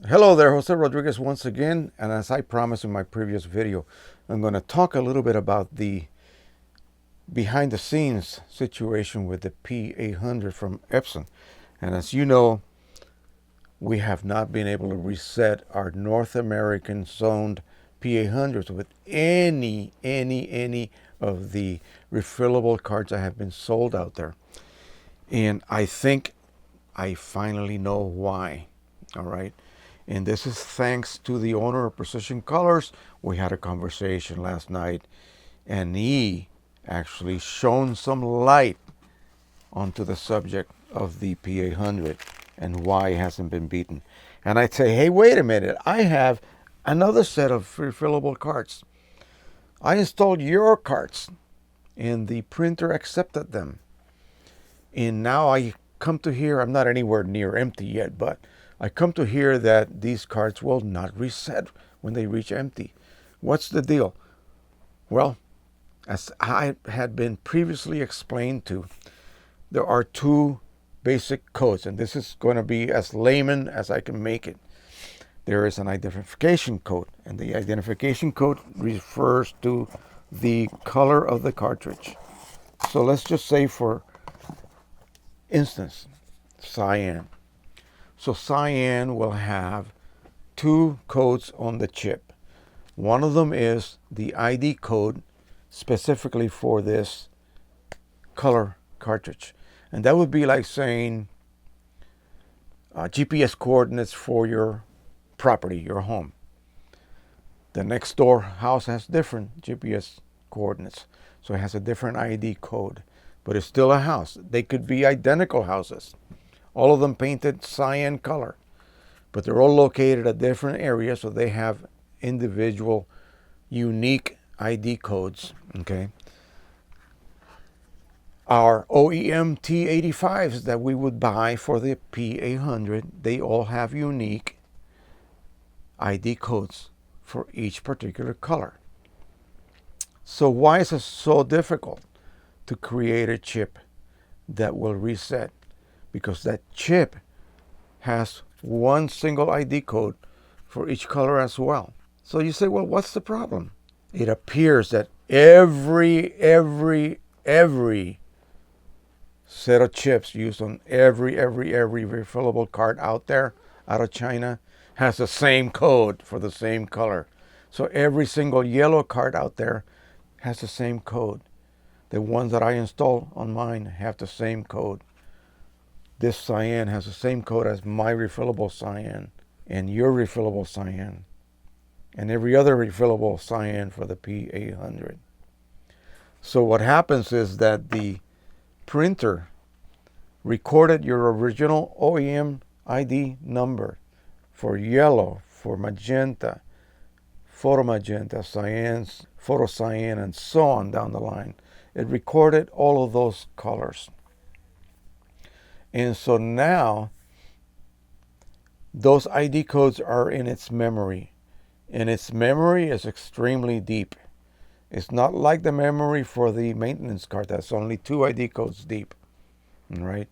Hello there, Jose Rodriguez once again, and as I promised in my previous video, I'm going to talk a little bit about the behind the scenes situation with the P800 from Epson. And as you know, we have not been able to reset our North American zoned P800s with any of the refillable cards that have been sold out there. And I think I finally know why. All right. And this is thanks to the owner of Precision Colors. We had a conversation last night, and he actually shone some light onto the subject of the P800 and why it hasn't been beaten. And I'd say, hey, wait a minute. I have another set of refillable carts. I installed your carts, and the printer accepted them. And now I come to hear, I'm not anywhere near empty yet, but I come to hear that these cards will not reset when they reach empty. What's the deal? Well, as I had been previously explained to, there are two basic codes, and this is going to be as layman as I can make it. There is an identification code, and the identification code refers to the color of the cartridge. So let's just say, for instance, cyan. So cyan will have two codes on the chip. One of them is the ID code specifically for this color cartridge. And that would be like saying GPS coordinates for your property, your home. The next door house has different GPS coordinates. So it has a different ID code. But it's still a house. They could be identical houses. All of them painted cyan color. But they're all located at different areas, so they have individual, unique ID codes. Okay. Our OEM T85s that we would buy for the P800, they all have unique ID codes for each particular color. So why is it so difficult to create a chip that will reset? Because that chip has one single ID code for each color as well. So you say, well, what's the problem? It appears that every set of chips used on every refillable card out there, out of China, has the same code for the same color. So every single yellow card out there has the same code. The ones that I install on mine have the same code. This cyan has the same code as my refillable cyan and your refillable cyan and every other refillable cyan for the P800. So what happens is that the printer recorded your original OEM ID number for yellow, for magenta, photo magenta, cyans, photo cyan, and so on down the line. It recorded all of those colors. And so now those ID codes are in its memory. And its memory is extremely deep. It's not like the memory for the maintenance card that's only two ID codes deep. Right?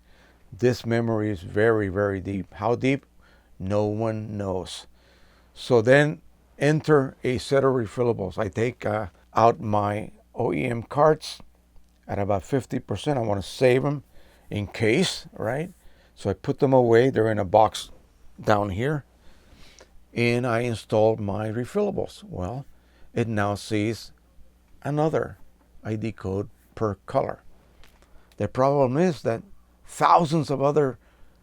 This memory is very deep. How deep? No one knows. So then enter a set of refillables. I take out my OEM cards at about 50%. I want to save them in case, right? So I put them away. They're in a box down here. And I installed my refillables. Well, it now sees another ID code per color. The problem is that thousands of other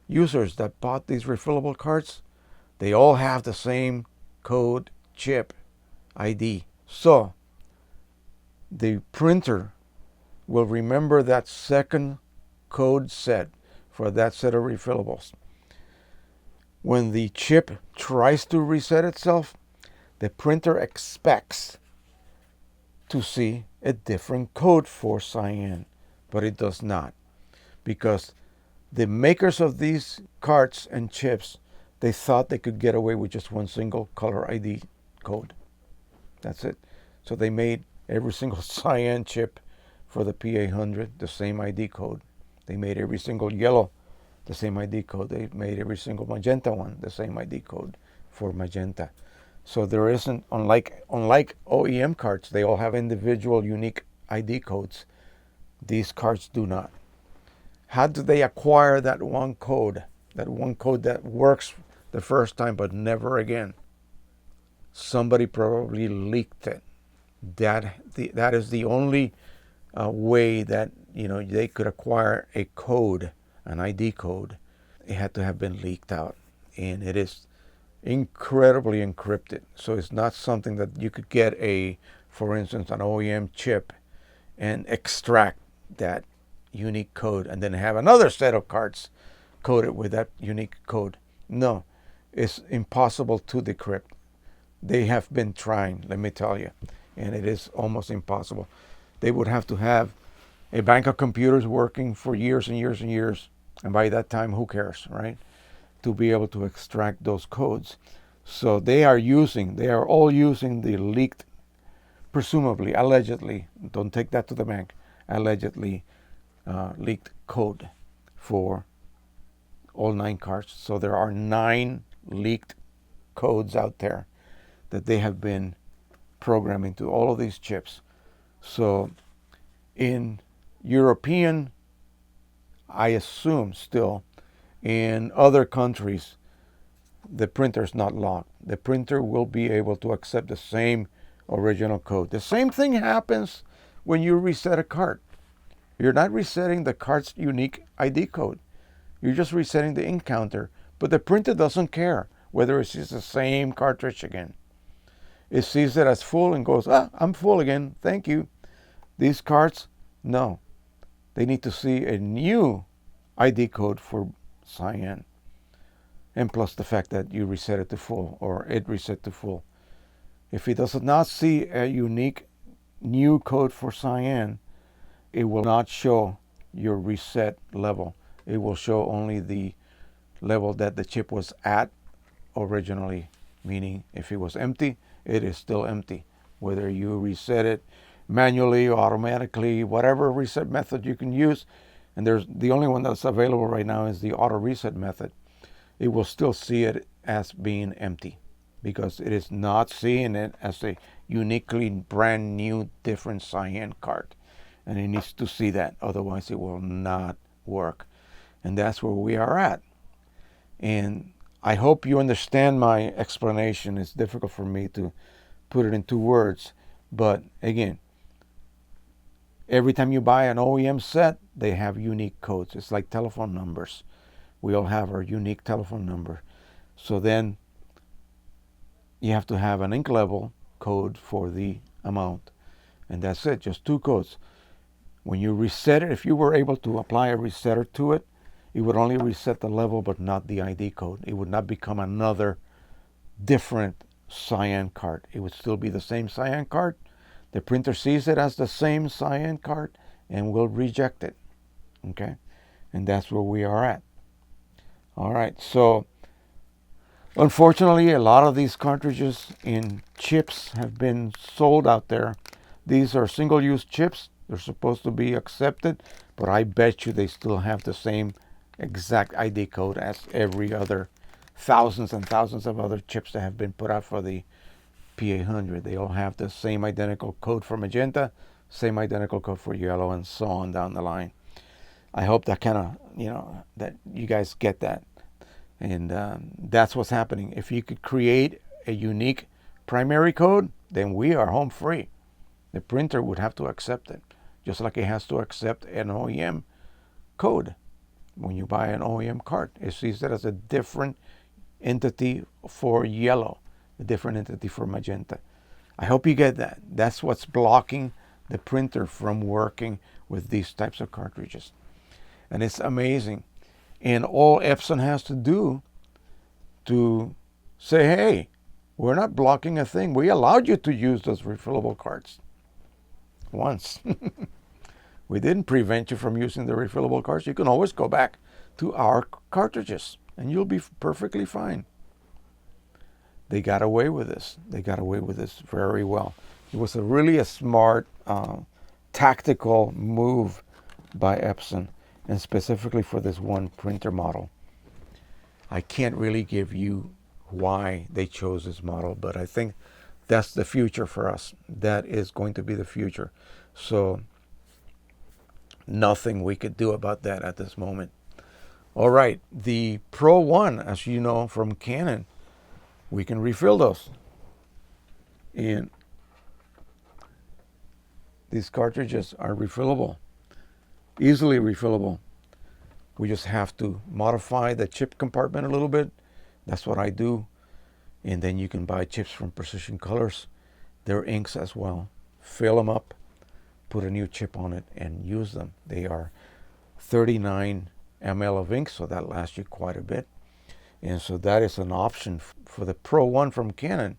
users that bought these refillable cards, they all have the same code chip ID. So the printer will remember that second code set for that set of refillables. When the chip tries to reset itself, the printer expects to see a different code for cyan, but it does not, because the makers of these cards and chips, they thought they could get away with just one single color ID code. That's it. So they made every single cyan chip for the P800 the same ID code. They made every single yellow the same ID code. They made every single magenta one the same ID code. for magenta. So there isn't, unlike OEM cards, they all have individual unique ID codes. These cards do not. How do they acquire that one code? That one code that works the first time but never again? Somebody probably leaked it. That is the only way that they could acquire a code, an ID code. It had to have been leaked out, and it is incredibly encrypted. So it's not something that you could get for instance, an OEM chip and extract that unique code and then have another set of cards coded with that unique code. No, it's impossible to decrypt. They have been trying, let me tell you, and it is almost impossible. They would have to have a bank of computers working for years and years and years, and by that time, who cares, right? To be able to extract those codes. So they are all using the leaked, presumably, allegedly, don't take that to the bank, allegedly leaked code for all 9 cards. So there are 9 leaked codes out there that they have been programming to all of these chips. So in European, I assume still, in other countries, the printer is not locked. The printer will be able to accept the same original code. The same thing happens when you reset a card. You're not resetting the card's unique ID code. You're just resetting the ink counter, but the printer doesn't care whether it sees the same cartridge again. It sees it as full and goes, I'm full again, thank you. These cards, no. They need to see a new ID code for cyan. And plus the fact that you reset it to full, or it reset to full. If it does not see a unique new code for cyan, it will not show your reset level. It will show only the level that the chip was at originally, meaning if it was empty, it is still empty. Whether you reset it manually or automatically, whatever reset method you can use, and there's the only one that's available right now is the auto reset method, it will still see it as being empty because it is not seeing it as a uniquely brand new different cyan card, and it needs to see that, otherwise it will not work. And that's where we are at. And I hope you understand my explanation. It's difficult for me to put it into words, but again, every time you buy an OEM set, they have unique codes. It's like telephone numbers. We all have our unique telephone number. So then you have to have an ink level code for the amount. And that's it, just 2 codes. When you reset it, if you were able to apply a resetter to it, it would only reset the level but not the ID code. It would not become another different cyan card. It would still be the same cyan card. The printer sees it as the same cyan card and will reject it. Okay? And that's where we are at. All right, so unfortunately, a lot of these cartridges in chips have been sold out there. These are single-use chips. They're supposed to be accepted, but I bet you they still have the same exact ID code as every other thousands and thousands of other chips that have been put out for the P800. They all have the same identical code for magenta, same identical code for yellow, and so on down the line. I hope that kind of, that you guys get that. And that's what's happening. If you could create a unique primary code, then we are home free. The printer would have to accept it, just like it has to accept an OEM code. When you buy an OEM card, it sees it as a different entity for yellow, a different entity for magenta. I hope you get that. That's what's blocking the printer from working with these types of cartridges. And it's amazing. And all Epson has to do to say, hey, we're not blocking a thing. We allowed you to use those refillable cards once. We didn't prevent you from using the refillable cards. You can always go back to our cartridges and you'll be perfectly fine. They got away with this. They got away with this very well. It was really a smart, tactical move by Epson, and specifically for this one printer model. I can't really give you why they chose this model, but I think that's the future for us. That is going to be the future. So nothing we could do about that at this moment. All right, the Pro 1, as you know from Canon, we can refill those. And these cartridges are refillable, easily refillable. We just have to modify the chip compartment a little bit. That's what I do. And then you can buy chips from Precision Colors. They're inks as well. Fill them up, put a new chip on it, and use them. They are 39 ml of ink, so that lasts you quite a bit. And so that is an option for the Pro 1 from Canon.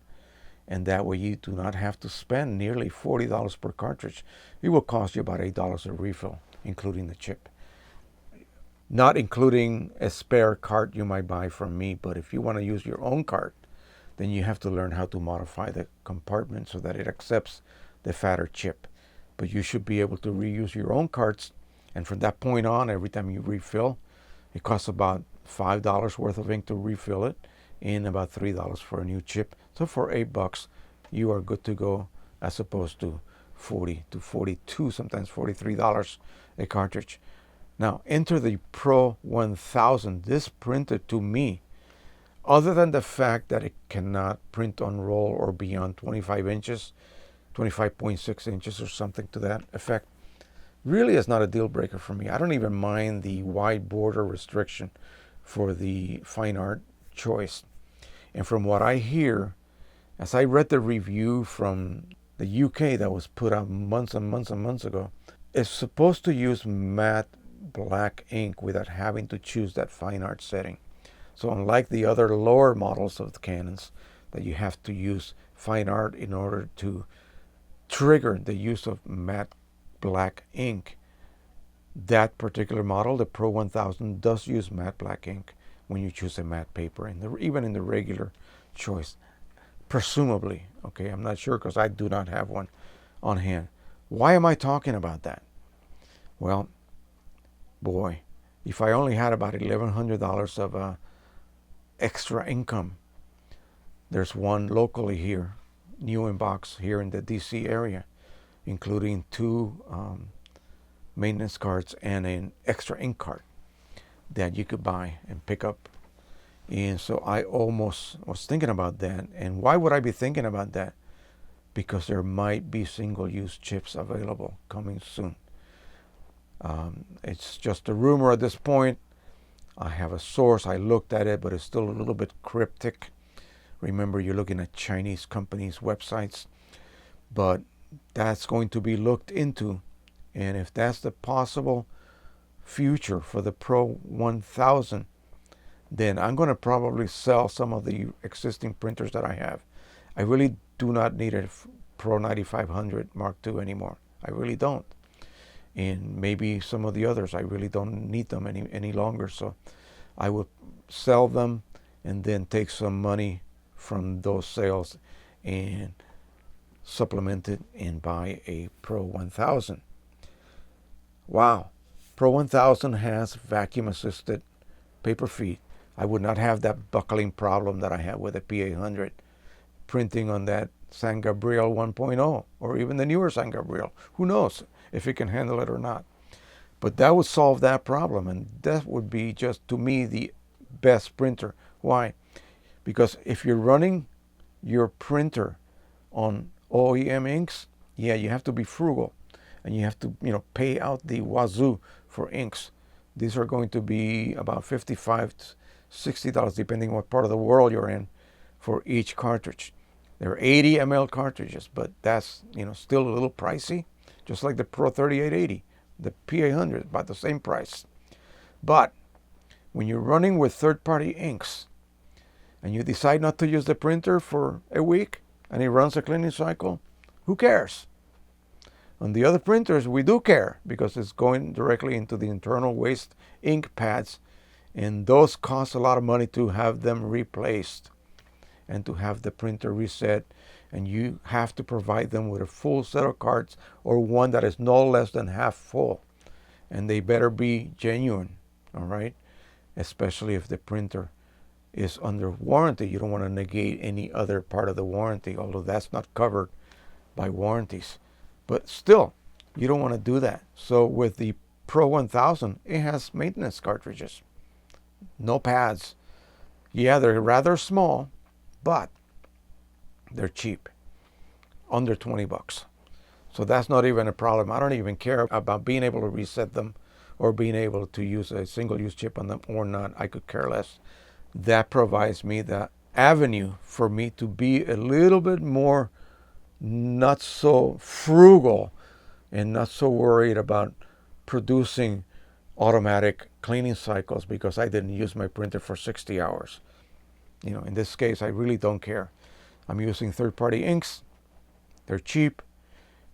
And that way you do not have to spend nearly $40 per cartridge. It will cost you about $8 a refill, including the chip. Not including a spare cart you might buy from me, but if you want to use your own cart, then you have to learn how to modify the compartment so that it accepts the fatter chip. But you should be able to reuse your own carts, and from that point on, every time you refill, it costs about $5 worth of ink to refill it, and about $3 for a new chip. So for $8, you are good to go, as opposed to $40 to $42, sometimes $43 a cartridge. Now enter the Pro 1000. This printer, to me, other than the fact that it cannot print on roll or beyond 25 inches, 25.6 inches or something to that effect, really is not a deal breaker for me. I don't even mind the wide border restriction for the fine art choice. And from what I hear, as I read the review from the UK that was put out months and months and months ago, it's supposed to use matte black ink without having to choose that fine art setting. So unlike the other lower models of the Canons that you have to use fine art in order to trigger the use of matte black ink, that particular model, the Pro 1000, does use matte black ink when you choose a matte paper, and even in the regular choice, presumably. Okay, I'm not sure because I do not have one on hand. Why am I talking about that? Well, boy, if I only had about $1,100 of extra income. There's one locally here, new in box here in the DC area, including 2 maintenance carts and an extra ink cart that you could buy and pick up. And so I almost was thinking about that. And why would I be thinking about that? Because there might be single-use chips available coming soon. It's just a rumor at this point. I have a source. I looked at it, but it's still a little bit cryptic. Remember, you're looking at Chinese companies' websites. But that's going to be looked into. And if that's the possible future for the Pro 1000, then I'm going to probably sell some of the existing printers that I have. I really do not need a Pro 9500 Mark II anymore. I really don't. And maybe some of the others, I really don't need them any longer. So I will sell them and then take some money from those sales and supplement it and buy a Pro 1000. Wow. Pro 1000 has vacuum assisted paper feed. I would not have that buckling problem that I had with the P800 printing on that San Gabriel 1.0 or even the newer San Gabriel. Who knows if it can handle it or not. But that would solve that problem, and that would be just, to me, the best printer. Why? Because if you're running your printer on OEM inks, yeah, you have to be frugal and you have to, pay out the wazoo for inks. These are going to be about $55 to $60, depending what part of the world you're in, for each cartridge. They're 80 ml cartridges, but that's, still a little pricey, just like the Pro 3880, the P800, about the same price. But when you're running with third-party inks and you decide not to use the printer for a week and it runs a cleaning cycle, who cares? On the other printers, we do care because it's going directly into the internal waste ink pads, and those cost a lot of money to have them replaced and to have the printer reset, and you have to provide them with a full set of cards or one that is no less than half full, and they better be genuine, all right? Especially if the printer is under warranty. You don't want to negate any other part of the warranty, although that's not covered by warranties. But still, you don't want to do that. So with the Pro 1000, it has maintenance cartridges. No pads. Yeah, they're rather small, but they're cheap. Under 20 bucks. So that's not even a problem. I don't even care about being able to reset them or being able to use a single-use chip on them or not. I could care less. That provides me the avenue for me to be a little bit more not so frugal and not so worried about producing automatic cleaning cycles because I didn't use my printer for 60 hours. You know, in this case, I really don't care. I'm using third-party inks. They're cheap,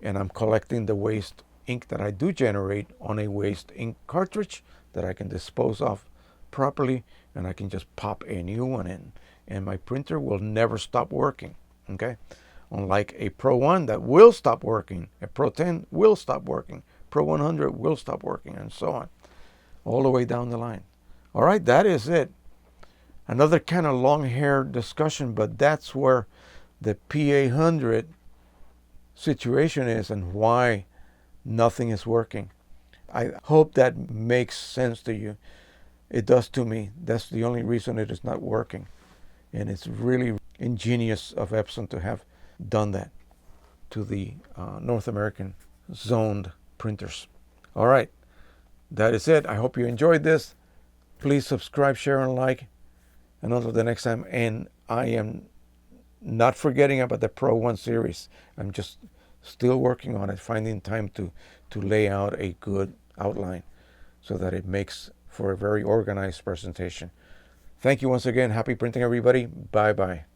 and I'm collecting the waste ink that I do generate on a waste ink cartridge that I can dispose of properly, and I can just pop a new one in, and my printer will never stop working, okay? Unlike a Pro 1 that will stop working, a Pro 10 will stop working, Pro 100 will stop working, and so on, all the way down the line. All right, that is it. Another kind of long-haired discussion, but that's where the P800 situation is and why nothing is working. I hope that makes sense to you. It does to me. That's the only reason it is not working. And it's really ingenious of Epson to have done that to the North American zoned printers. All right, that is it. I hope you enjoyed this. Please subscribe, share, and like. And until the next time, and I am not forgetting about the Pro 1 series. I'm just still working on it, finding time to lay out a good outline so that it makes for a very organized presentation. Thank you once again. Happy printing, everybody. Bye-bye.